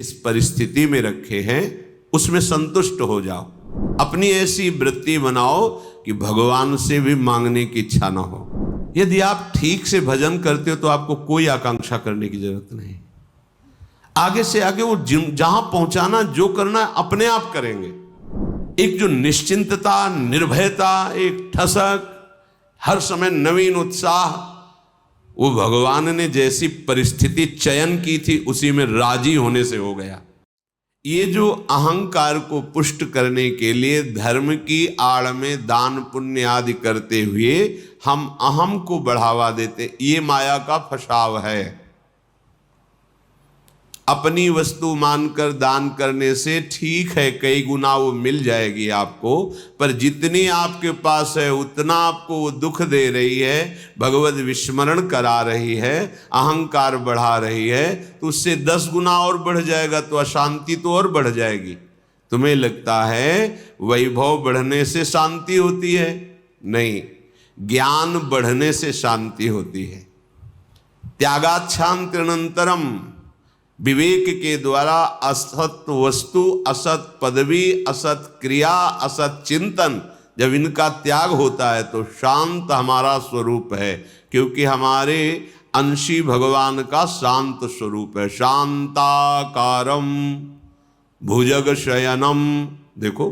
इस परिस्थिति में रखे हैं उसमें संतुष्ट हो जाओ। अपनी ऐसी वृत्ति बनाओ कि भगवान से भी मांगने की इच्छा ना हो। यदि आप ठीक से भजन करते हो तो आपको कोई आकांक्षा करने की जरूरत नहीं। आगे से आगे वो जहां पहुंचाना जो करना है अपने आप करेंगे। एक जो निश्चिंतता, निर्भयता, एक ठसक, हर समय नवीन उत्साह, वो भगवान ने जैसी परिस्थिति चयन की थी उसी में राजी होने से हो गया। ये जो अहंकार को पुष्ट करने के लिए धर्म की आड़ में दान पुण्य आदि करते हुए हम अहम को बढ़ावा देते, ये माया का फसाव है। अपनी वस्तु मानकर दान करने से ठीक है, कई गुना वो मिल जाएगी आपको, पर जितनी आपके पास है उतना आपको वो दुख दे रही है, भगवत विस्मरण करा रही है, अहंकार बढ़ा रही है, तो उससे 10 गुना और बढ़ जाएगा तो अशांति तो और बढ़ जाएगी। तुम्हें लगता है वैभव बढ़ने से शांति होती है? नहीं, ज्ञान बढ़ने से शांति होती है। त्यागाच्छांत्यनंतरम, विवेक के द्वारा असत वस्तु, असत पदवी, असत क्रिया, असत चिंतन, जब इनका त्याग होता है तो शांत हमारा स्वरूप है, क्योंकि हमारे अंशी भगवान का शांत स्वरूप है। शांताकारम भुजग शयनम। देखो,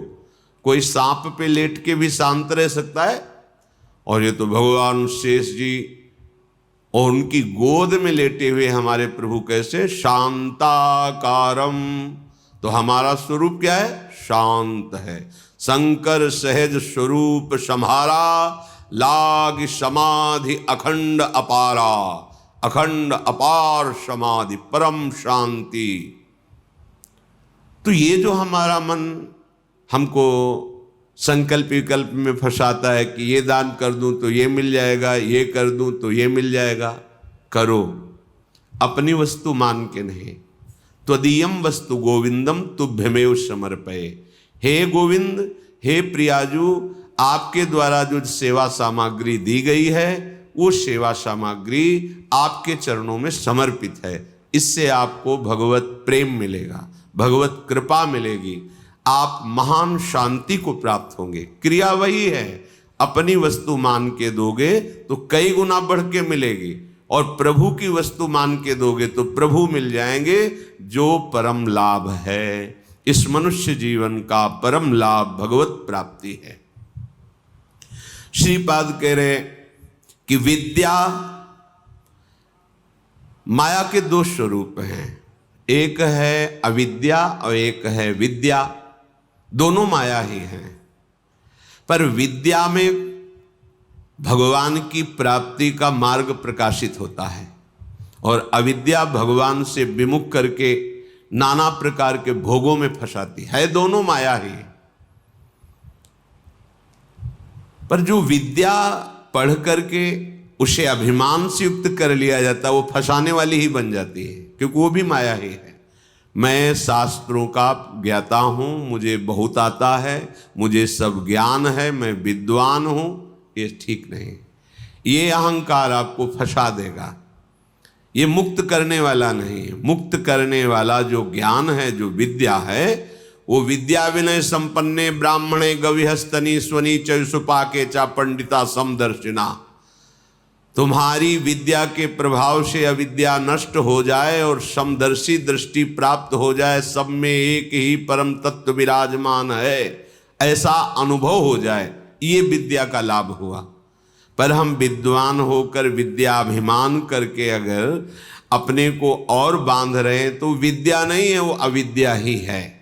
कोई सांप पे लेट के भी शांत रह सकता है, और ये तो भगवान शेष जी और उनकी गोद में लेटे हुए हमारे प्रभु कैसे शांताकारम। तो हमारा स्वरूप क्या है? शांत है। शंकर सहज स्वरूप सम्हारा, लाग समाधि अखंड अपारा। अखंड अपार समाधि, परम शांति। तो ये जो हमारा मन हमको संकल्प विकल्प में फंसाता है कि ये दान कर दूं तो ये मिल जाएगा, ये कर दूं तो ये मिल जाएगा, करो अपनी वस्तु मान के नहीं। त्वदीयम वस्तु गोविंदम तुभ्यमेव समर्पये। हे गोविंद, हे प्रियाजू, आपके द्वारा जो सेवा सामग्री दी गई है वो सेवा सामग्री आपके चरणों में समर्पित है। इससे आपको भगवत प्रेम मिलेगा, भगवत कृपा मिलेगी, आप महान शांति को प्राप्त होंगे। क्रिया वही है, अपनी वस्तु मान के दोगे तो कई गुना बढ़ के मिलेगी, और प्रभु की वस्तु मान के दोगे तो प्रभु मिल जाएंगे, जो परम लाभ है। इस मनुष्य जीवन का परम लाभ भगवत प्राप्ति है। श्रीपाद कह रहे कि विद्या, माया के 2 स्वरूप हैं, एक है अविद्या और एक है विद्या। दोनों माया ही हैं, पर विद्या में भगवान की प्राप्ति का मार्ग प्रकाशित होता है, और अविद्या भगवान से विमुख करके नाना प्रकार के भोगों में फंसाती है। दोनों माया ही। पर जो विद्या पढ़ करके उसे अभिमान से युक्त कर लिया जाता है, वो फंसाने वाली ही बन जाती है, क्योंकि वो भी माया ही है। मैं शास्त्रों का ज्ञाता हूँ, मुझे बहुत आता है, मुझे सब ज्ञान है, मैं विद्वान हूँ, ये ठीक नहीं। ये अहंकार आपको फंसा देगा, ये मुक्त करने वाला नहीं है। मुक्त करने वाला जो ज्ञान है, जो विद्या है, वो विद्या विनय संपन्ने ब्राह्मणे गविहस्तनी स्वनी चयुसुपाके चा पंडिता समदर्शिना। तुम्हारी विद्या के प्रभाव से अविद्या नष्ट हो जाए और समदर्शी दृष्टि प्राप्त हो जाए, सब में एक ही परम तत्व विराजमान है, ऐसा अनुभव हो जाए, ये विद्या का लाभ हुआ। पर हम विद्वान होकर विद्याभिमान करके अगर अपने को और बांध रहे हैं तो विद्या नहीं है, वो अविद्या ही है।